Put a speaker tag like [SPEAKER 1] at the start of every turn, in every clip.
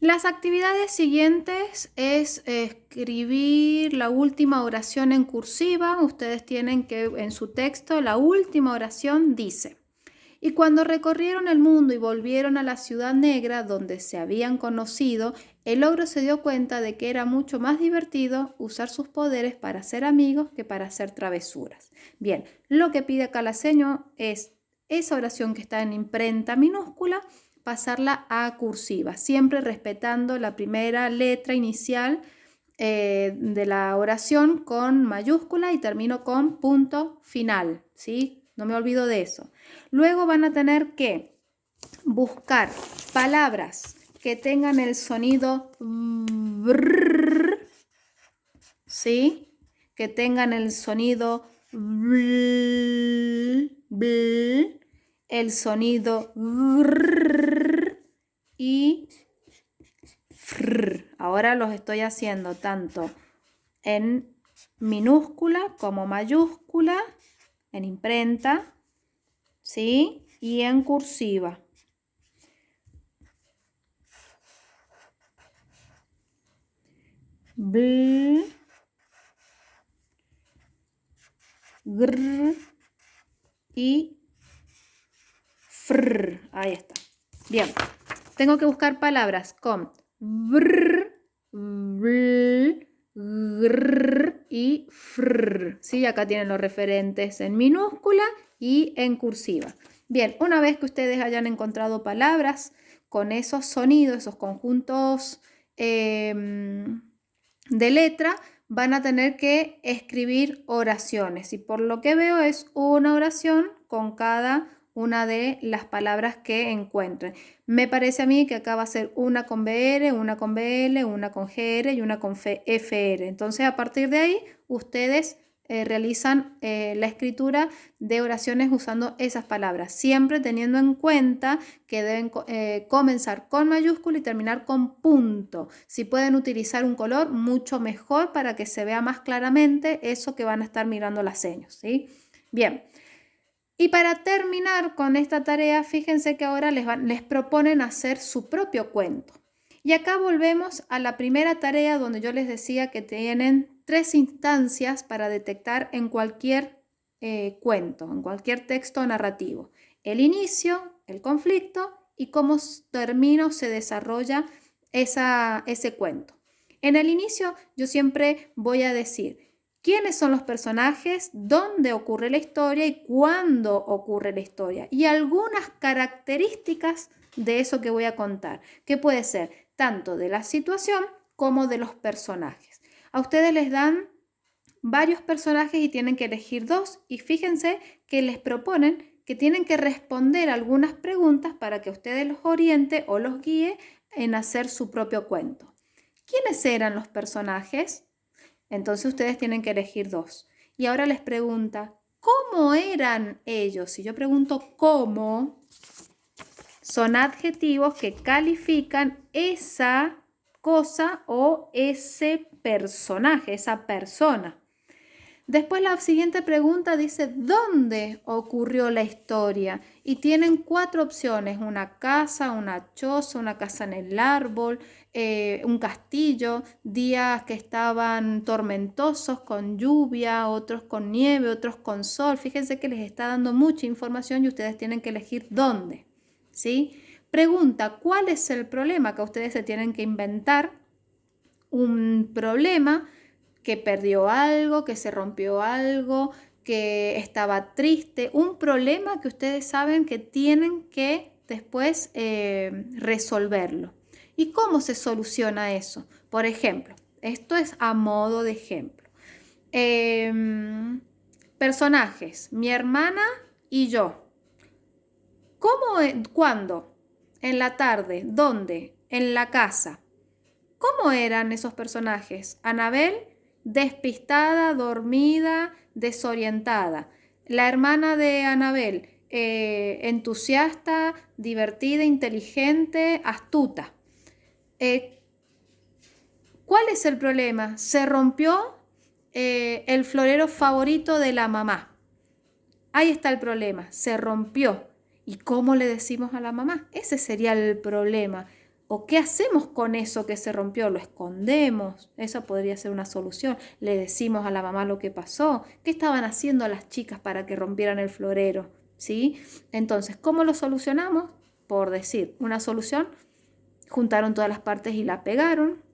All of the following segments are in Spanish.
[SPEAKER 1] Las actividades siguientes es escribir la última oración en cursiva. Ustedes tienen que en su texto la última oración dice: y cuando recorrieron el mundo y volvieron a la ciudad negra donde se habían conocido, el ogro se dio cuenta de que era mucho más divertido usar sus poderes para ser amigos que para hacer travesuras. Bien, lo que pide acá la seño es esa oración que está en imprenta minúscula, pasarla a cursiva, siempre respetando la primera letra inicial de la oración con mayúscula y termino con punto final, ¿sí? No me olvido de eso. Luego van a tener que buscar palabras que tengan el sonido brrr, ¿sí? Que tengan el sonido bl, bl, el sonido grrr y frr. Ahora los estoy haciendo tanto en minúscula como mayúscula, en imprenta, ¿sí? Y en cursiva. Bl, gr y frr. Ahí está. Bien. Tengo que buscar palabras con brr, bl, grr y frr. ¿Sí? Acá tienen los referentes en minúscula y en cursiva. Bien, una vez que ustedes hayan encontrado palabras con esos sonidos, esos conjuntos de letra, van a tener que escribir oraciones. Y por lo que veo es una oración con cada una de las palabras que encuentren. Me parece a mí que acá va a ser una con BR, una con BL, una con GR y una con FR. Entonces, a partir de ahí, ustedes realizan la escritura de oraciones usando esas palabras, siempre teniendo en cuenta que deben comenzar con mayúscula y terminar con punto. Si pueden utilizar un color, mucho mejor para que se vea más claramente eso que van a estar mirando las señas, ¿sí? Bien. Y para terminar con esta tarea, fíjense que ahora les proponen hacer su propio cuento. Y acá volvemos a la primera tarea donde yo les decía que tienen 3 instancias para detectar en cualquier cuento, en cualquier texto narrativo. El inicio, el conflicto y cómo termina o se desarrolla ese cuento. En el inicio yo siempre voy a decir quiénes son los personajes, dónde ocurre la historia y cuándo ocurre la historia. Y algunas características de eso que voy a contar, que puede ser tanto de la situación como de los personajes. A ustedes les dan varios personajes y tienen que elegir 2 y fíjense que les proponen que tienen que responder algunas preguntas para que ustedes los oriente o los guíe en hacer su propio cuento. ¿Quiénes eran los personajes? Entonces ustedes tienen que elegir 2. Y ahora les pregunta, ¿cómo eran ellos? Si yo pregunto cómo, son adjetivos que califican esa cosa o ese personaje, esa persona. Después la siguiente pregunta dice, ¿dónde ocurrió la historia? Y tienen 4 opciones, una casa, una choza, una casa en el árbol, un castillo, días que estaban tormentosos con lluvia, otros con nieve, otros con sol. Fíjense que les está dando mucha información y ustedes tienen que elegir dónde, ¿sí? Pregunta, ¿cuál es el problema? Que ustedes se tienen que inventar un problema, que perdió algo, que se rompió algo, que estaba triste, un problema que ustedes saben que tienen que después resolverlo. ¿Y cómo se soluciona eso? Por ejemplo, esto es a modo de ejemplo. Personajes, mi hermana y yo. ¿Cómo? ¿Cuándo? En la tarde. ¿Dónde? En la casa. ¿Cómo eran esos personajes? Anabel, despistada, dormida, desorientada. La hermana de Anabel, entusiasta, divertida, inteligente, astuta. ¿Cuál es el problema? Se rompió el florero favorito de la mamá. Ahí está el problema, se rompió. ¿Y cómo le decimos a la mamá? Ese sería el problema. ¿O qué hacemos con eso que se rompió? ¿Lo escondemos? Esa podría ser una solución. ¿Le decimos a la mamá lo que pasó? ¿Qué estaban haciendo las chicas para que rompieran el florero? ¿Sí? Entonces, ¿cómo lo solucionamos? Por decir, una solución, juntaron todas las partes y la pegaron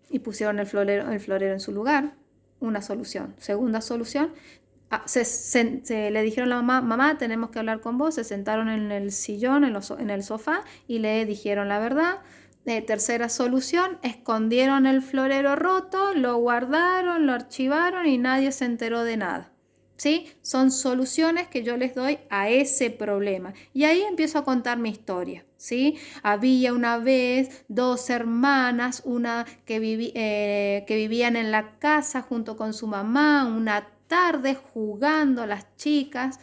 [SPEAKER 1] y pusieron el florero en su lugar. Una solución. Segunda solución, le dijeron a la mamá, mamá, tenemos que hablar con vos. Se sentaron en el sillón, en el sofá y le dijeron la verdad. Tercera solución, escondieron el florero roto, lo guardaron, lo archivaron y nadie se enteró de nada. ¿Sí? Son soluciones que yo les doy a ese problema. Y ahí empiezo a contar mi historia. ¿Sí? Había una vez dos hermanas, una que vivían en la casa junto con su mamá, una tarde jugando las chicas,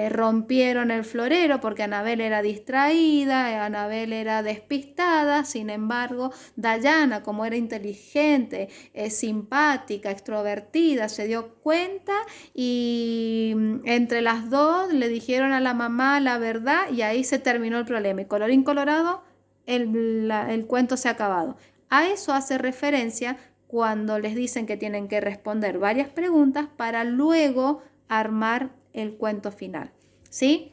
[SPEAKER 1] rompieron el florero porque Anabel era distraída, Anabel era despistada. Sin embargo, Dayana, como era inteligente, simpática, extrovertida, se dio cuenta y entre las dos le dijeron a la mamá la verdad y ahí se terminó el problema. Y colorín colorado, el cuento se ha acabado. A eso hace referencia cuando les dicen que tienen que responder varias preguntas para luego armar el cuento final, ¿sí?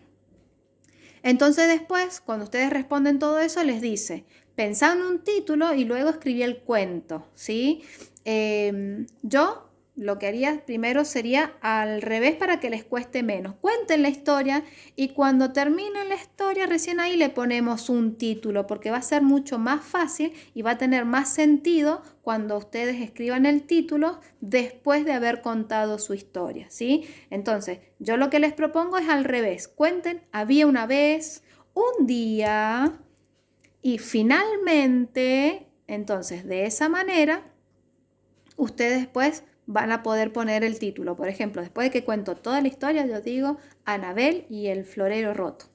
[SPEAKER 1] Entonces después, cuando ustedes responden todo eso, les dice, pensá en un título y luego escribí el cuento, ¿sí? Yo lo que haría primero sería al revés para que les cueste menos. Cuenten la historia y cuando terminen la historia, recién ahí le ponemos un título, porque va a ser mucho más fácil y va a tener más sentido cuando ustedes escriban el título después de haber contado su historia, ¿sí? Entonces, yo lo que les propongo es al revés. Cuenten, había una vez, un día y finalmente. Entonces, de esa manera, ustedes después van a poder poner el título. Por ejemplo, después de que cuento toda la historia, yo digo Anabel y el florero roto.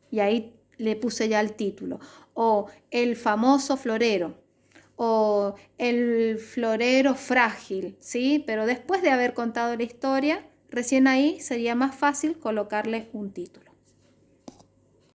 [SPEAKER 1] Y ahí le puse ya el título. O el famoso florero. O el florero frágil, ¿sí? Pero después de haber contado la historia, recién ahí sería más fácil colocarle un título.